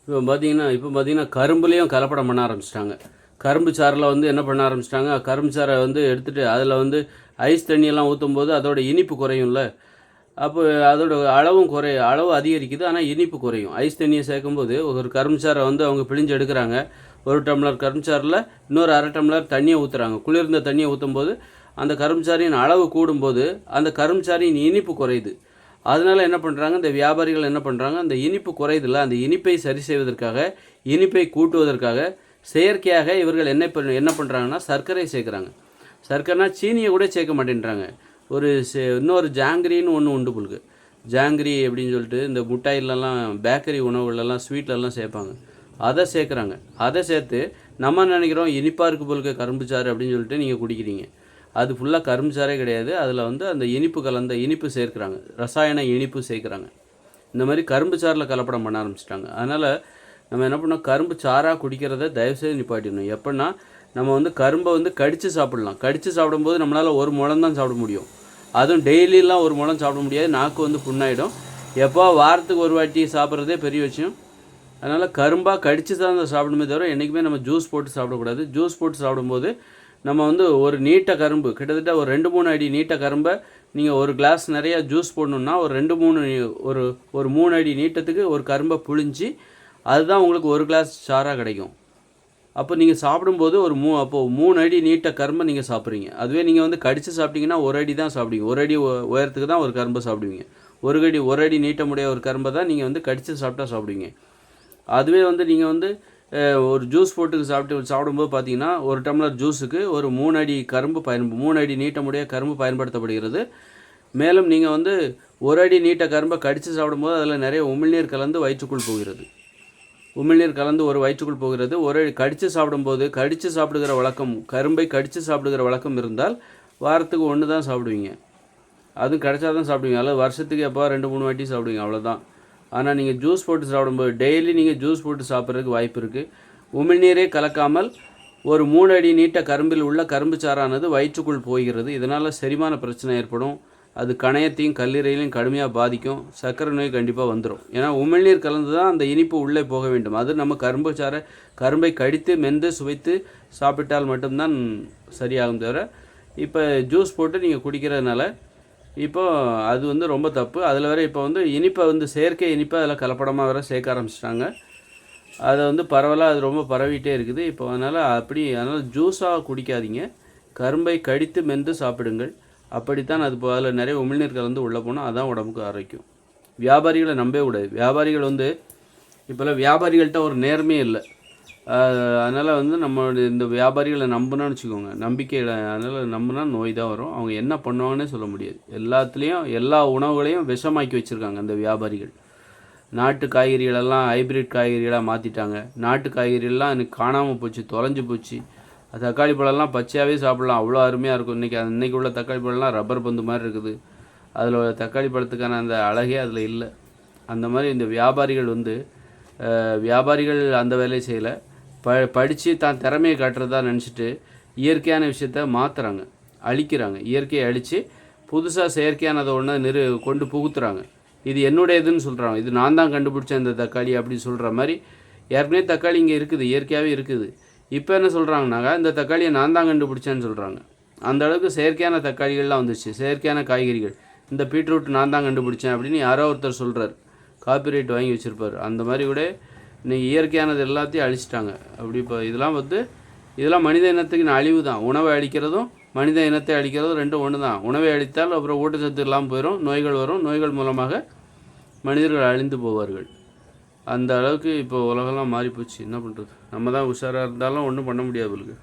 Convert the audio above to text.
இப்போ பார்த்தீங்கன்னா கரும்புலேயும் கலப்படம் பண்ண ஆரம்பிச்சிட்டாங்க. கரும்பு சாறில் வந்து என்ன பண்ண ஆரம்பிச்சிட்டாங்க, கரும்பு சாறை வந்து எடுத்துகிட்டு அதில் வந்து ஐஸ் தண்ணியெல்லாம் ஊற்றும்போது அதோட இனிப்பு குறையும்ல. அப்போ அதோட அளவு அதிகரிக்குது, ஆனால் இனிப்பு குறையும். ஐஸ் தண்ணியை சேர்க்கும்போது ஒரு கரும்பு சாறை வந்து அவங்க பிழிஞ்சு எடுக்கிறாங்க. ஒரு டம்ளர் கரும்பு சாறில் இன்னொரு அரை டம்ளர் தண்ணியை ஊற்றுறாங்க. குளிர்ந்த தண்ணியை ஊற்றும்போது அந்த கரும்பு சாறின் அளவு கூடும்போது அந்த கரும்பு சாறின் இனிப்பு குறையுது. அதனால் என்ன பண்ணுறாங்க, இந்த வியாபாரிகள் என்ன பண்ணுறாங்க, அந்த இனிப்பு குறையுதில்ல, அந்த இனிப்பை சரி செய்வதற்காக, இனிப்பை கூட்டுவதற்காக செயற்கையாக இவர்கள் என்ன பண்ணுறாங்கன்னா சர்க்கரை சேர்க்குறாங்க. சர்க்கரைனா சீனியை கூட சேர்க்க மாட்டேன்றாங்க. இன்னொரு ஜாங்கிரின்னு ஒன்று உண்டு புல்கு. ஜாங்கிரி அப்படின்னு சொல்லிட்டு இந்த மிட்டாயிலெல்லாம் பேக்கரி உணவுகளெல்லாம் ஸ்வீட்லலாம் சேர்ப்பாங்க. அதை சேர்க்குறாங்க. அதை சேர்த்து நம்ம நினைக்கிறோம் இனிப்பாக இருக்குது போலுக்கு கரும்பு சாறு அப்படின்னு சொல்லிட்டு நீங்கள் குடிக்கிறீங்க. அது ஃபுல்லாக கரும்பு சாறே கிடையாது. அதில் வந்து அந்த இனிப்பு சேர்க்குறாங்க, ரசாயன இனிப்பு சேர்க்குறாங்க. இந்த மாதிரி கரும்பு சாறில் கலப்படம் பண்ண ஆரம்பிச்சிட்டாங்க. அதனால் நம்ம என்ன பண்ணோம், கரும்பு சாறாக குடிக்கிறத தயவுசெய்து நிப்பாட்டிடணும். எப்படின்னா, நம்ம வந்து கரும்பை வந்து கடித்து சாப்பிட்லாம். கடித்து சாப்பிடும்போது நம்மளால் ஒரு முழம் தான் சாப்பிட முடியும். அதுவும் டெய்லியெலாம் ஒரு முழம் சாப்பிட முடியாது, நாக்கு வந்து புண்ணாயிடும். எப்போ வாரத்துக்கு ஒரு வாட்டி சாப்பிட்றதே பெரிய விஷயம். அதனால் கரும்பாக கடித்து தான் சாப்பிடணுமே தவிர என்றைக்குமே நம்ம ஜூஸ் போட்டு சாப்பிடக்கூடாது. ஜூஸ் போட்டு சாப்பிடும்போது நம்ம வந்து ஒரு நீட்ட கரும்பு, கிட்டத்தட்ட ஒரு 2-3 அடி நீட்ட கரும்பை நீங்கள் ஒரு கிளாஸ் நிறையா ஜூஸ் போடணுன்னா ஒரு 3 அடி நீட்டத்துக்கு ஒரு கரும்பை புழிஞ்சு அதுதான் உங்களுக்கு ஒரு கிளாஸ் சாராக கிடைக்கும். அப்போ நீங்கள் சாப்பிடும்போது அப்போது 3 அடி நீட்ட கரும்பை நீங்கள் சாப்பிட்றீங்க. அதுவே நீங்கள் வந்து கடித்து சாப்பிட்டீங்கன்னா 1 அடி தான் சாப்பிடுவீங்க. 1 அடி உயரத்துக்கு தான் ஒரு கரும்பை சாப்பிடுவீங்க. 1 அடி நீட்டமுடைய ஒரு கரும்பை தான் நீங்கள் வந்து கடித்து சாப்பிடுவீங்க. அதுவே வந்து நீங்கள் வந்து ஒரு ஜூஸ் போட்டு சாப்பிடும்போது பார்த்தீங்கன்னா ஒரு டம்ளர் ஜூஸுக்கு ஒரு 3 அடி நீட்டமுடைய கரும்பு பயன்படுத்தப்படுகிறது. மேலும் நீங்கள் வந்து 1 அடி நீட்ட கரும்பை கடித்து சாப்பிடும்போது அதில் நிறைய உமிழ்நீர் கலந்து வயிற்றுக்குள் போகிறது. கடித்து சாப்பிடும்போது கரும்பை கடித்து சாப்பிடுகிற வழக்கம் இருந்தால் வாரத்துக்கு 1 தான் சாப்பிடுவீங்க. அதுவும் கிடைச்சா தான் சாப்பிடுவீங்க. அல்லது வருஷத்துக்கு எப்போ 2-3 வாட்டி சாப்பிடுவீங்க, அவ்வளோதான். ஆனால் நீங்கள் ஜூஸ் போட்டு சாப்பிடும்போது டெய்லி நீங்கள் ஜூஸ் போட்டு சாப்பிட்றதுக்கு வாய்ப்பு இருக்குது. உமிழ்நீரே கலக்காமல் ஒரு 3 அடி நீட்ட கரும்பில் உள்ள கரும்பு சாறானது வயிற்றுக்குள் போகிறது. இதனால் செரிமான பிரச்சனை ஏற்படும். அது கணையத்தையும் கல்லீரலையும் கடுமையாக பாதிக்கும். சர்க்கரை நோய் கண்டிப்பாக வந்துடும். ஏன்னா உமிழ்நீர் கலந்து தான் அந்த இனிப்பு உள்ளே போக வேண்டும். அது நம்ம கரும்பை கடித்து மென்று சுவைத்து சாப்பிட்டால் மட்டும்தான் சரியாகும் தவிர இப்போ ஜூஸ் போட்டு நீங்கள் குடிக்கிறதுனால இப்போ அது வந்து ரொம்ப தப்பு. அதில் வேறு இப்போ வந்து இனிப்பை வந்து செயற்கை இனிப்பை அதில் கலப்படமாக வேறு சேர்க்க ஆரம்பிச்சிட்டாங்க. அதை வந்து பரவலாக அது ரொம்ப பரவிட்டே இருக்குது இப்போ. அதனால் ஜூஸாக குடிக்காதீங்க, கரும்பை கடித்து மென்று சாப்பிடுங்கள். அப்படித்தான் அது அதில் நிறைய உமிழ்நீர் கலந்து உள்ளே போனால் அதான் உடம்புக்கு ஆரோக்கியம். வியாபாரிகளை நம்பவே கூடாது. வியாபாரிகள் வந்து இப்போல்லாம் வியாபாரிகள்கிட்ட ஒரு நேர்மையே இல்லை. அதனால் வந்து நம்மளுடைய இந்த வியாபாரிகளை நம்பினோன்னு வச்சுக்கோங்க, அதனால் நம்பினா நோய் தான் வரும். அவங்க என்ன பண்ணுவாங்கன்னே சொல்ல முடியாது. எல்லா உணவுகளையும் விஷமாக்கி வச்சுருக்காங்க அந்த வியாபாரிகள். நாட்டு காய்கறிகளெல்லாம் ஹைப்ரிட் காய்கறிகளாக மாற்றிட்டாங்க. நாட்டு காய்கறிகள்லாம் எனக்கு காணாமல் போச்சு, தொலைஞ்சு போச்சு. தக்காளி பழம்லாம் பச்சையாகவே சாப்பிட்லாம், அவ்வளோ அருமையாக இருக்கும். இன்றைக்கி உள்ள தக்காளி பழம்லாம் ரப்பர் பந்து மாதிரி இருக்குது. அதில் தக்காளி பழத்துக்கான அந்த அழகே அதில் இல்லை. அந்த மாதிரி இந்த வியாபாரிகள் அந்த வேலையை செய்யலை. படித்து தான் திறமையை காட்டுறதா நினச்சிட்டு இயற்கையான விஷயத்த மாற்றுறாங்க, அழிக்கிறாங்க. இயற்கையை அழித்து புதுசாக செயற்கையானதை ஒன்று கொண்டு புகுத்துறாங்க. இது என்னுடையதுன்னு சொல்கிறாங்க. இது நான் தான் கண்டுபிடிச்சேன் இந்த தக்காளி அப்படின்னு சொல்கிற மாதிரி. ஏற்கனவே தக்காளி இங்கே இருக்குது, இயற்கையாகவே இருக்குது. இப்போ என்ன சொல்கிறாங்கனாக்கா, இந்த தக்காளியை நான் தான் கண்டுபிடிச்சேன்னு சொல்கிறாங்க. அந்த அளவுக்கு செயற்கையான தக்காளிகள்லாம் வந்துச்சு, செயற்கையான காய்கறிகள். இந்த பீட்ரூட் நான் தான் கண்டுபிடிச்சேன் அப்படின்னு யாரோ ஒருத்தர் சொல்கிறார், காப்பிரைட் வாங்கி வச்சுருப்பார். அந்த மாதிரி கூட இன்றைக்கி இயற்கையானது எல்லாத்தையும் அழிச்சிட்டாங்க. இப்போ இதெல்லாம் மனித இனத்துக்கு அழிவு தான். உணவை அழிக்கிறதும் மனித இனத்தை அழிக்கிறதும் ரெண்டும் ஒன்று தான். உணவை அழித்தால் அப்புறம் ஊட்டச்சத்து இல்லாமல் போயிடும், நோய்கள் வரும். நோய்கள் மூலமாக மனிதர்கள் அழிந்து போவார்கள். அந்த அளவுக்கு இப்போ உலகெல்லாம் மாறிப்போச்சு. என்ன பண்ணுறது? நம்ம தான் உஷாராக இருந்தாலும் ஒன்றும் பண்ண முடியாது.